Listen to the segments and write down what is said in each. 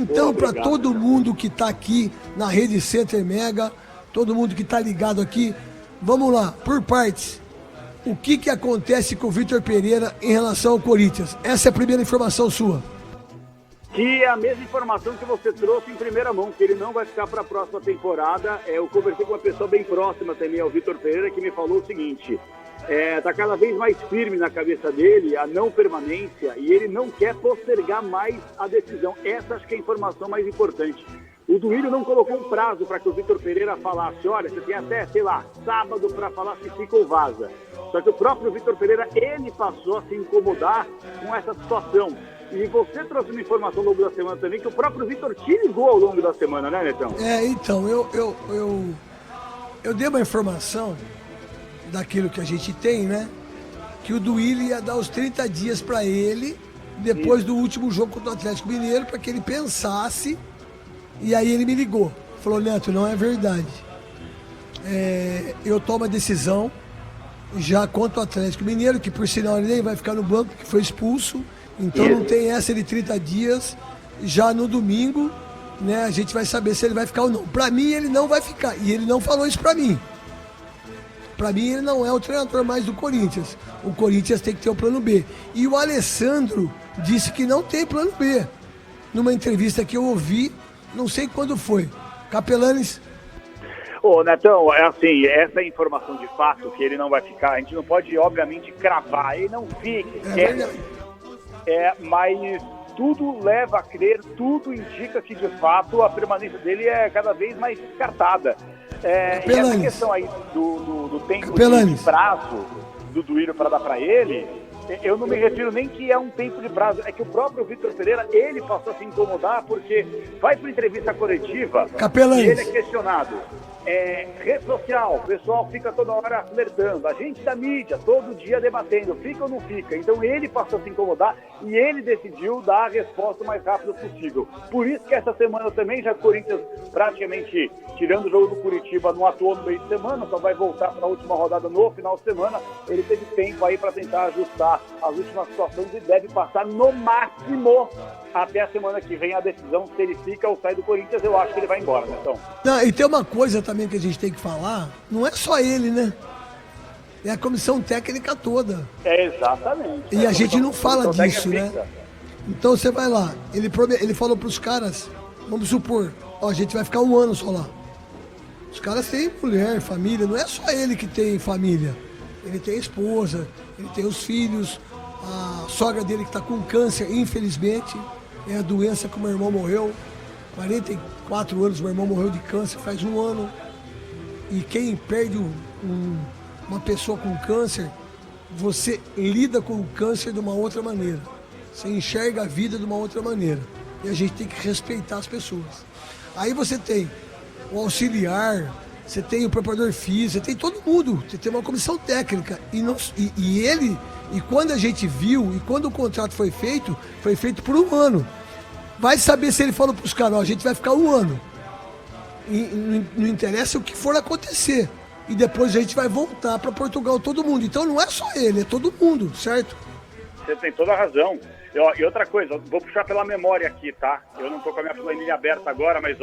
Então, para todo mundo que está aqui na Rede Center Mega, todo mundo que está ligado aqui, vamos lá, por partes. O que acontece com o Vitor Pereira em relação ao Corinthians? Essa é a primeira informação sua. Que é a mesma informação que você trouxe em primeira mão, que ele não vai ficar para a próxima temporada. Eu conversei com uma pessoa bem próxima também ao Vitor Pereira, que me falou o seguinte: está cada vez mais firme na cabeça dele a não permanência e ele não quer postergar mais a decisão. Essa acho que é a informação mais importante. O Duílio não colocou um prazo para que o Vitor Pereira falasse: olha, você tem até, sei lá, sábado para falar se fica ou vaza. Só que o próprio Vitor Pereira, ele passou a se incomodar com essa situação. E você trouxe uma informação ao longo da semana também, que o próprio Vitor te ligou ao longo da semana, né, Netão? Então, eu dei uma informação daquilo que a gente tem, né? Que o Duílio ia dar os 30 dias para ele, depois do último jogo contra o Atlético Mineiro, para que ele pensasse. E aí ele me ligou. Falou: Neto, não é verdade. Eu tomo a decisão já contra o Atlético Mineiro, que por sinal ele nem vai ficar no banco, que foi expulso. Então não tem essa de 30 dias. Já no domingo, né, a gente vai saber se ele vai ficar ou não. Pra mim, ele não vai ficar. E ele não falou isso pra mim. Pra mim, ele não é o treinador mais do Corinthians. O Corinthians tem que ter o plano B. E o Alessandro disse que não tem plano B. Numa entrevista que eu ouvi, não sei quando foi. Capelanes... Ô, Netão, é assim, essa informação de fato, que ele não vai ficar, a gente não pode, obviamente, cravar. Ele não fica, mas tudo leva a crer, tudo indica que, de fato, a permanência dele é cada vez mais descartada. E essa questão aí do tempo de prazo do Duílio para dar para ele, eu não me refiro nem que é um tempo de prazo, é que o próprio Vitor Pereira, ele passou a se incomodar porque vai para entrevista coletiva e ele é questionado. Rede social, o pessoal fica toda hora flertando, a gente da mídia, todo dia debatendo, fica ou não fica. Então ele passou a se incomodar e ele decidiu dar a resposta o mais rápido possível. Por isso que essa semana também, já o Corinthians praticamente, tirando o jogo do Curitiba, não atuou no meio de semana, só vai voltar para a última rodada no final de semana. Ele teve tempo aí para tentar ajustar as últimas situações e deve passar no máximo até a semana que vem a decisão se ele fica ou sai do Corinthians. Eu acho que ele vai embora, né, então. Não, e tem uma coisa também que a gente tem que falar, não é só ele, né? É a comissão técnica toda. Exatamente. E a gente não fala disso, né? Então você vai lá, ele falou pros caras, vamos supor, a gente vai ficar um ano só lá. Os caras têm mulher, família, não é só ele que tem família. Ele tem esposa, ele tem os filhos, a sogra dele que tá com câncer, infelizmente. É a doença que o meu irmão morreu. 44 anos, meu irmão morreu de câncer faz um ano. E quem perde uma pessoa com câncer, você lida com o câncer de uma outra maneira. Você enxerga a vida de uma outra maneira. E a gente tem que respeitar as pessoas. Aí você tem o auxiliar, você tem o preparador físico, você tem todo mundo. Você tem uma comissão técnica. E quando a gente viu, e quando o contrato foi feito por um ano. Vai saber se ele falou para os caras: a gente vai ficar um ano. E não interessa o que for acontecer. E depois a gente vai voltar para Portugal, todo mundo. Então não é só ele, é todo mundo, certo? Você tem toda a razão. E outra coisa, vou puxar pela memória aqui, tá? Eu não estou com a minha planilha aberta agora, mas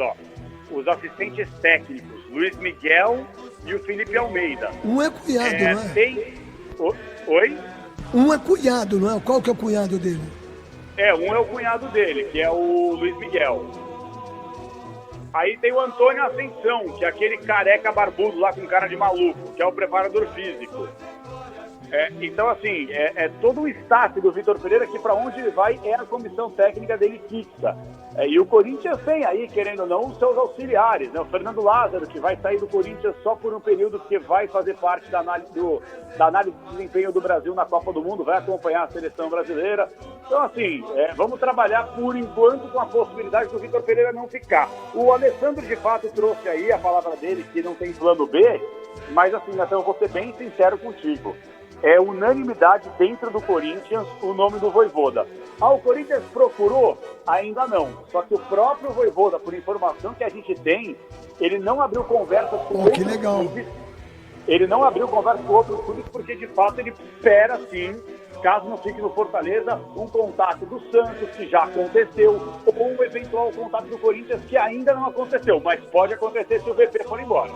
os assistentes técnicos, Luiz Miguel e o Felipe Almeida. Um é cunhado, não é? Oi? Um é cunhado, não é? Qual que é o cunhado dele? Um é o cunhado dele, que é o Luiz Miguel. Aí tem o Antônio Ascensão, que é aquele careca barbudo lá com cara de maluco, que é o preparador físico. Então, assim, todo o staff do Vitor Pereira, que para onde ele vai é a comissão técnica dele fixa. E o Corinthians tem aí, querendo ou não, os seus auxiliares, né? O Fernando Lázaro, que vai sair do Corinthians só por um período, porque vai fazer parte da análise de desempenho do Brasil na Copa do Mundo, vai acompanhar a seleção brasileira. Então, assim, vamos trabalhar por enquanto com a possibilidade do Vitor Pereira não ficar. O Alessandro, de fato, trouxe aí a palavra dele, que não tem plano B, mas, assim, Nathan, eu vou ser bem sincero contigo. É unanimidade dentro do Corinthians o nome do Vojvoda. O Corinthians procurou? Ainda não. Só que o próprio Vojvoda, por informação que a gente tem, ele não abriu conversas com outros clubes. Ele não abriu conversa com outros clubes porque, de fato, ele espera, sim, caso não fique no Fortaleza, um contato do Santos, que já aconteceu, ou um eventual contato do Corinthians, que ainda não aconteceu, mas pode acontecer se o VP for embora.